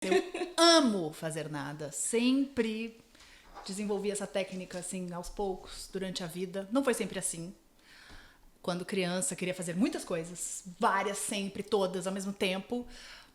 Eu amo fazer nada. Sempre desenvolvi essa técnica, assim, aos poucos, durante a vida. Não foi sempre assim. Quando criança, queria fazer muitas coisas. Várias, sempre, todas, ao mesmo tempo.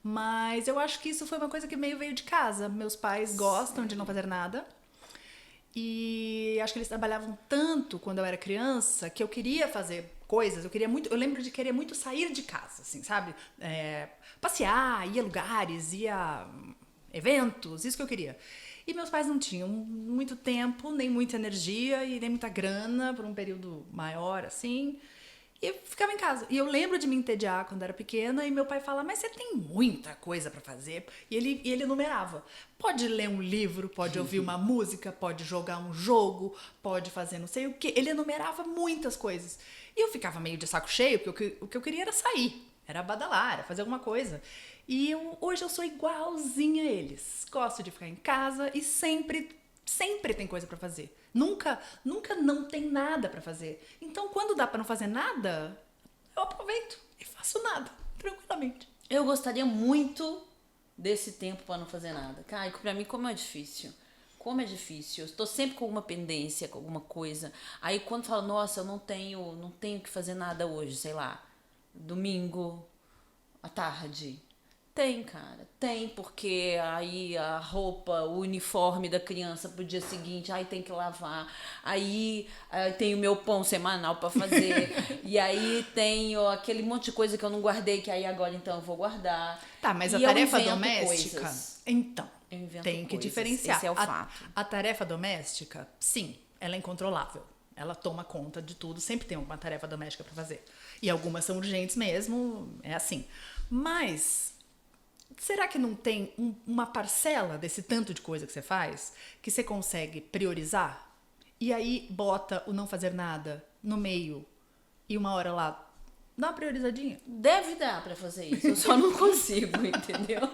Mas eu acho que isso foi uma coisa que meio veio de casa. Meus pais gostam de não fazer nada. E acho que eles trabalhavam tanto quando eu era criança que eu queria fazer coisas, eu lembro de querer muito sair de casa, assim, sabe? Passear, ir a lugares, ir a eventos, isso que eu queria. E meus pais não tinham muito tempo, nem muita energia e nem muita grana por um período maior, assim. E eu ficava em casa. E eu lembro de me entediar quando era pequena e meu pai fala, mas você tem muita coisa pra fazer. E ele enumerava. Pode ler um livro, pode ouvir uma música, pode jogar um jogo, pode fazer não sei o quê. Ele enumerava muitas coisas. E eu ficava meio de saco cheio, porque o que eu queria era sair. Era badalar, era fazer alguma coisa. Hoje eu sou igualzinha a eles. Gosto de ficar em casa e sempre tem coisa pra fazer. Nunca não tem nada pra fazer. Então, quando dá pra não fazer nada, eu aproveito e faço nada, tranquilamente. Eu gostaria muito desse tempo pra não fazer nada. Cara, pra mim, como é difícil. Como é difícil. Eu tô sempre com alguma pendência, com alguma coisa. Aí quando falo, nossa, eu não tenho que fazer nada hoje, sei lá, domingo à tarde. Tem, cara, tem, porque aí a roupa, o uniforme da criança pro dia seguinte, aí tem que lavar, aí tem o meu pão semanal pra fazer, e aí tenho aquele monte de coisa que eu não guardei, que aí agora então eu vou guardar. Tá, mas a E eu tarefa invento doméstica. coisas. Então, Eu invento tem que coisas. diferenciar. Esse é o fato. A tarefa doméstica, sim, ela é incontrolável. Ela toma conta de tudo, sempre tem uma tarefa doméstica pra fazer. E algumas são urgentes mesmo, é assim. Mas será que não tem uma parcela desse tanto de coisa que você faz que você consegue priorizar? E aí bota o não fazer nada no meio e uma hora lá dá uma priorizadinha? Deve dar pra fazer isso, eu só não consigo, entendeu?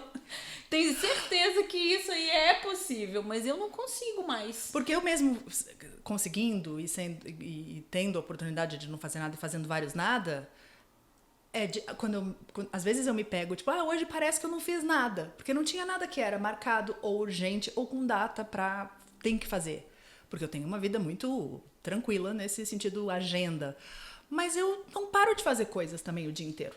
Tenho certeza que isso aí é possível, mas eu não consigo mais. Porque eu mesmo conseguindo e tendo a oportunidade de não fazer nada e fazendo vários nada, às vezes eu me pego, tipo, hoje parece que eu não fiz nada. Porque não tinha nada que era marcado ou urgente ou com data pra tem que fazer. Porque eu tenho uma vida muito tranquila nesse sentido, agenda. Mas eu não paro de fazer coisas também o dia inteiro.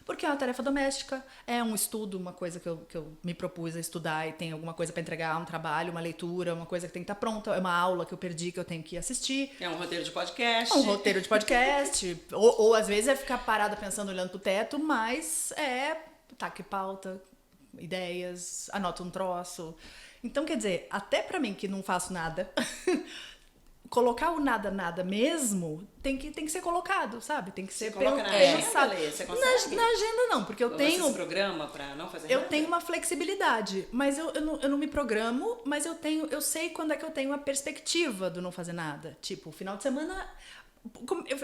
Porque é uma tarefa doméstica, é um estudo, uma coisa que eu me propus a estudar e tem alguma coisa para entregar, um trabalho, uma leitura, uma coisa que tem que estar pronta, é uma aula que eu perdi que eu tenho que assistir. É um roteiro de podcast. Um roteiro de podcast. ou às vezes é ficar parada pensando, olhando pro teto, mas tá que pauta, ideias, anota um troço. Então, quer dizer, até pra mim que não faço nada, colocar o nada mesmo tem que ser colocado, sabe? Tem que ser coloca na agenda, Lê? Você consegue? Na agenda não, porque eu Você tenho se programa pra não fazer eu nada? tenho uma flexibilidade, mas eu não me programo, mas eu sei quando é que eu tenho a perspectiva do não fazer nada. Tipo, final de semana,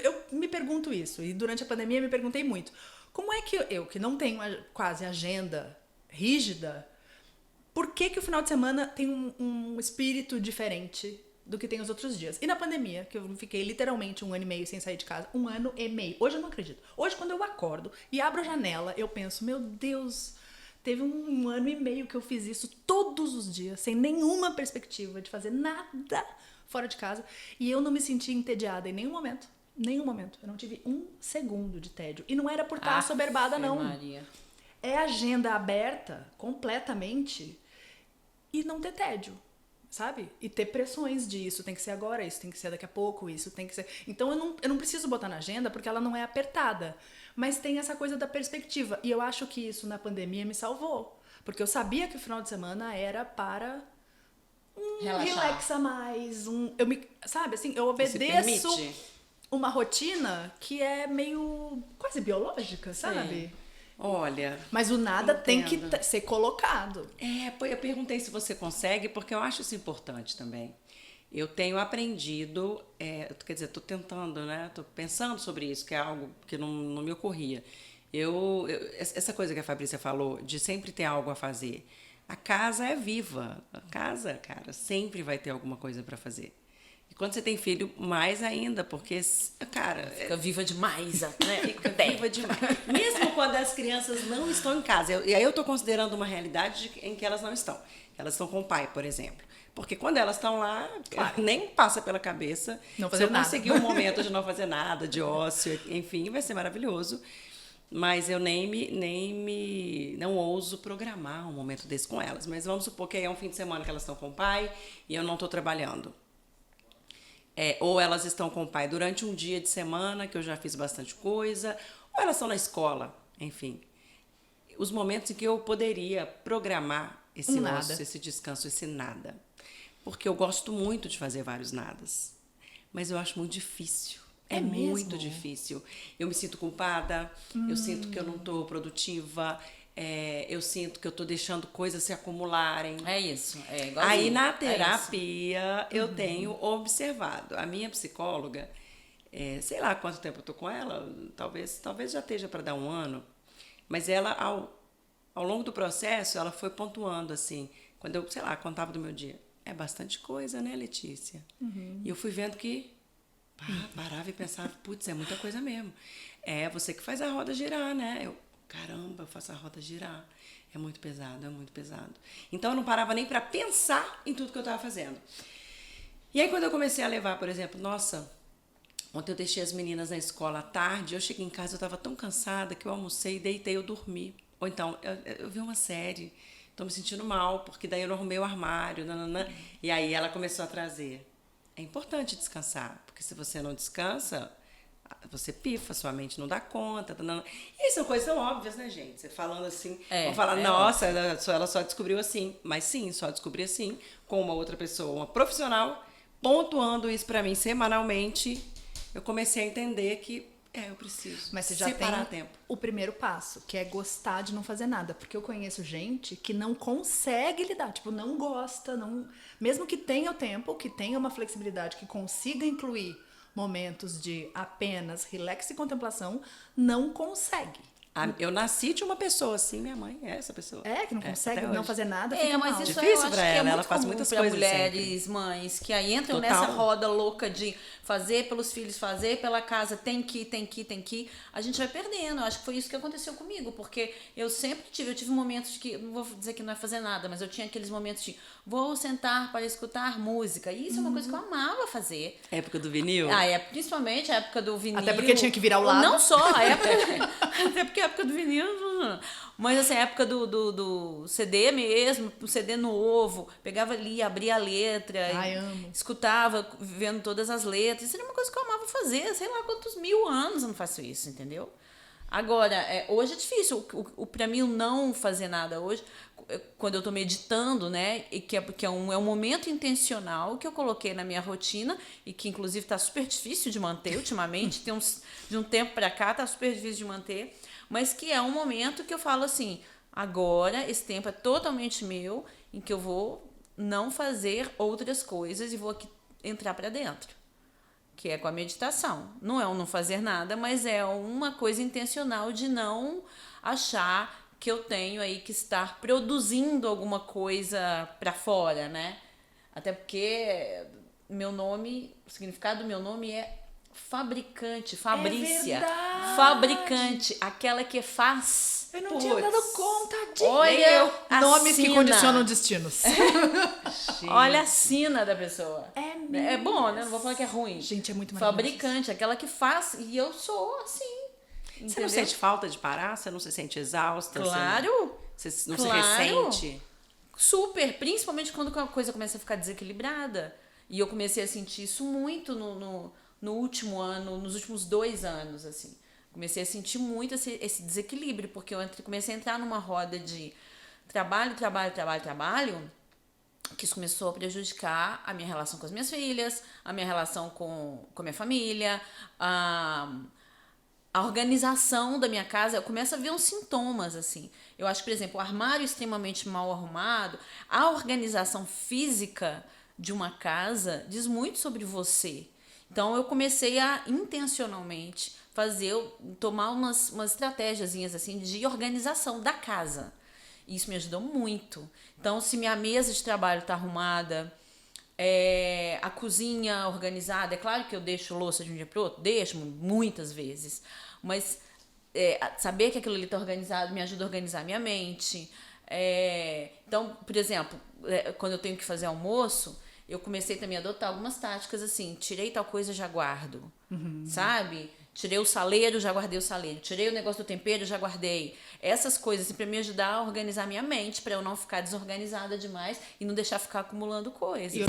eu me pergunto isso, e durante a pandemia me perguntei muito. Como é que eu que não tenho quase agenda rígida, por que o final de semana tem um espírito diferente do que tem os outros dias? E na pandemia, que eu fiquei literalmente 1 ano e meio sem sair de casa, 1 ano e meio. Hoje eu não acredito. Hoje, quando eu acordo e abro a janela, eu penso, meu Deus, teve 1 ano e meio que eu fiz isso todos os dias, sem nenhuma perspectiva de fazer nada fora de casa. E eu não me senti entediada em nenhum momento. Nenhum momento. Eu não tive 1 segundo de tédio. E não era por estar assoberbada, não. Maria. É agenda aberta completamente e não ter tédio, sabe? E ter pressões de isso tem que ser agora, isso tem que ser daqui a pouco, isso tem que ser... Então eu não preciso botar na agenda porque ela não é apertada, mas tem essa coisa da perspectiva. E eu acho que isso na pandemia me salvou, porque eu sabia que o final de semana era para relax a mais, sabe, assim, eu obedeço uma rotina que é meio quase biológica, sabe? Olha, Mas o nada entendo. tem que ser colocado. Eu perguntei se você consegue, porque eu acho isso importante também. Eu tenho aprendido, quer dizer, estou tentando, né? Estou pensando sobre isso, que é algo que não me ocorria. Essa coisa que a Fabrícia falou, de sempre ter algo a fazer. A casa é viva. A casa, cara, sempre vai ter alguma coisa para fazer. E quando você tem filho, mais ainda, porque, cara, Fica viva demais, né? fica viva demais. Mesmo quando as crianças não estão em casa. E aí eu estou considerando uma realidade em que elas não estão. Elas estão com o pai, por exemplo. Porque quando elas estão lá, claro, nem passa pela cabeça. Não Se fazer eu nada. conseguir um momento de não fazer nada, de ócio, enfim, vai ser maravilhoso. Mas eu não ouso programar um momento desse com elas. Mas vamos supor que aí é um fim de semana que elas estão com o pai e eu não estou trabalhando. Ou elas estão com o pai durante um dia de semana, que eu já fiz bastante coisa, ou elas estão na escola, enfim. Os momentos em que eu poderia programar esse nada. ócio, esse descanso, esse nada. Porque eu gosto muito de fazer vários nadas. Mas eu acho muito difícil. É muito mesmo? difícil. Eu me sinto culpada, eu sinto que eu não estou produtiva, eu sinto que eu estou deixando coisas se acumularem. É isso. É igualzinho. Aí na É isso. terapia eu tenho observado. A minha psicóloga, sei lá quanto tempo eu tô com ela, talvez já esteja para dar um ano, mas ela ao longo do processo ela foi pontuando assim, quando eu, sei lá, contava do meu dia. É bastante coisa, né, Letícia? E eu fui vendo que parava e pensava, putz, é muita coisa mesmo. É você que faz a roda girar, né? Caramba, eu faço a roda girar. É muito pesado, é muito pesado. Então eu não parava nem para pensar em tudo que eu estava fazendo. E aí quando eu comecei a levar, por exemplo, nossa, ontem eu deixei as meninas na escola à tarde, eu cheguei em casa, eu estava tão cansada que eu almocei, deitei, eu dormi. Ou então, eu vi uma série, tô me sentindo mal, porque daí eu não arrumei o armário, nananã. E aí ela começou a trazer. É importante descansar, porque se você não descansa, você pifa, sua mente não dá conta. Nananã. E aí são coisas tão óbvias, né, gente? Você falando assim, vão falar, nossa, ela só descobriu assim. Mas sim, só descobri assim, com uma outra pessoa, uma profissional, pontuando isso pra mim semanalmente. Eu comecei a entender que eu preciso Mas você já separar tem tempo. o primeiro passo, que é gostar de não fazer nada. Porque eu conheço gente que não consegue lidar, tipo, não gosta, não, mesmo que tenha o tempo, que tenha uma flexibilidade, que consiga incluir momentos de apenas relax e contemplação, não consegue. Eu nasci de uma pessoa assim, minha mãe é essa pessoa. Que não consegue até não hoje. fazer nada, fica Mas mal. isso Difícil eu acho pra que é ela, muito ela faz comum muitas pra coisas mulheres, mães, que aí entram Total. nessa roda louca de fazer pelos filhos, fazer pela casa, tem que ir. A gente vai perdendo. Eu acho que foi isso que aconteceu comigo, porque eu tive momentos que, não vou dizer que não é fazer nada, mas eu tinha aqueles momentos de vou sentar para escutar música. E isso é uma coisa que eu amava fazer. Época do vinil? Principalmente a época do vinil. Até porque tinha que virar o lado. Não só, a época. Até porque a época do vinil. Mas assim, a época do CD mesmo, o CD novo. Pegava ali, abria a letra. Ai, amo. Escutava, vendo todas as letras. Isso era uma coisa que eu amava fazer. Sei lá quantos 1000 anos eu não faço isso, entendeu? Agora, hoje é difícil. Pra mim, o não fazer nada hoje, quando eu tô meditando, né? E que é um momento intencional que eu coloquei na minha rotina e que, inclusive, tá super difícil de manter ultimamente. De um tempo pra cá, tá super difícil de manter. Mas que é um momento que eu falo assim, agora esse tempo é totalmente meu, em que eu vou não fazer outras coisas e vou aqui entrar pra dentro. Que é com a meditação. Não é um não fazer nada, mas é uma coisa intencional de não achar que eu tenho aí que estar produzindo alguma coisa pra fora, né? Até porque o significado do meu nome é fabricante, Fabrícia. verdade. Fabricante, aquela que faz. Eu não tinha dado conta disso. Olha a Nomes que sina. condicionam destinos. Olha a sina da pessoa. É É bom, né? Não vou falar que é ruim. Gente, é muito maravilhoso. Fabricante, aquela que faz. E eu sou assim. Você Entendeu? não sente falta de parar? Você não se sente exausta? Claro. Você não Claro. se ressente? Super. Principalmente quando a coisa começa a ficar desequilibrada. E eu comecei a sentir isso muito no último ano, nos últimos 2 anos, assim. Comecei a sentir muito esse desequilíbrio, porque eu comecei a entrar numa roda de trabalho, que isso começou a prejudicar a minha relação com as minhas filhas, a minha relação com a minha família, a organização da minha casa. Eu começo a ver uns sintomas, assim. Eu acho que, por exemplo, o armário extremamente mal arrumado, a organização física de uma casa diz muito sobre você. Então, eu comecei a intencionalmente tomar umas estratégiazinhas assim de organização da casa. E isso me ajudou muito. Então, se minha mesa de trabalho está arrumada, A cozinha organizada, é claro que eu deixo louça de um dia pro outro, deixo muitas vezes, mas saber que aquilo ali tá organizado me ajuda a organizar minha mente. Então, por exemplo, quando eu tenho que fazer almoço, eu comecei também a adotar algumas táticas assim, tirei tal coisa, já guardo, sabe? Tirei o saleiro, já guardei o saleiro. Tirei o negócio do tempero, já guardei. Essas coisas assim, para me ajudar a organizar minha mente, para eu não ficar desorganizada demais e não deixar ficar acumulando coisas.